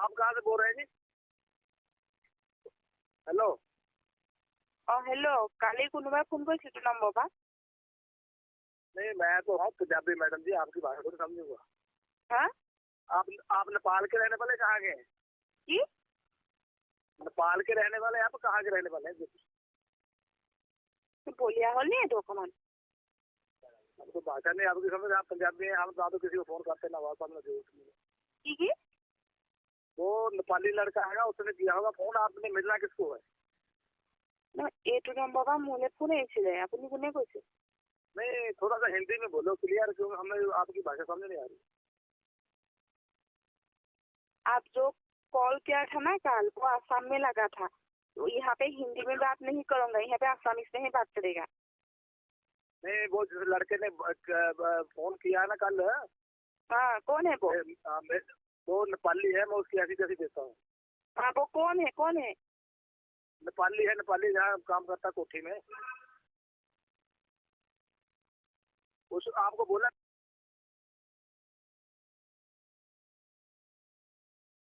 आप कहाँ से बोल रहे हैं जी? हेलो। हेलो, काली कुनुबा फोन कर नंबर पा। नहीं, मैं तो हूँ पंजाबी मैडम जी, आपकी भाषा को समझूंगा। हाँ? आप नेपाल के रहने वाले, कहाँ के हैं? जी? नेपाल के रहने वाले, आप कहाँ के रहने वाले हैं? तो बोलिया हो नहीं तो कमान। हमको भाषा नहीं आपकी समझ, आप पंजाबी हैं, हम तो किसी को फोन करते ना वापस में जरूरत नहीं। की? वो नेपाली लड़का है, उसने किया होगा फोन, आपने मिलना किसको है? ना एटू नंबर पा मुझे फोन ऐसे अपनी कोने को से। नहीं, थोड़ा सा हिंदी में बोलो क्लियर, क्योंकि हमें आपकी भाषा समझ नहीं आ रही। आप जो कॉल किया था ना कल, वो आसाम में लगा था, तो यहाँ पे हिंदी में बात नहीं करूंगा, यहाँ पे आसामीज में ही बात करेगा। नहीं, वो जिस लड़के ने फोन किया है ना कल। हाँ, कौन है वो? वो नेपाली है, मैं उसकी ऐसी जैसी देता हूँ। हाँ, वो कौन है? कौन है? नेपाली है, नेपाली जहाँ काम करता कोठी में। उस आपको बोला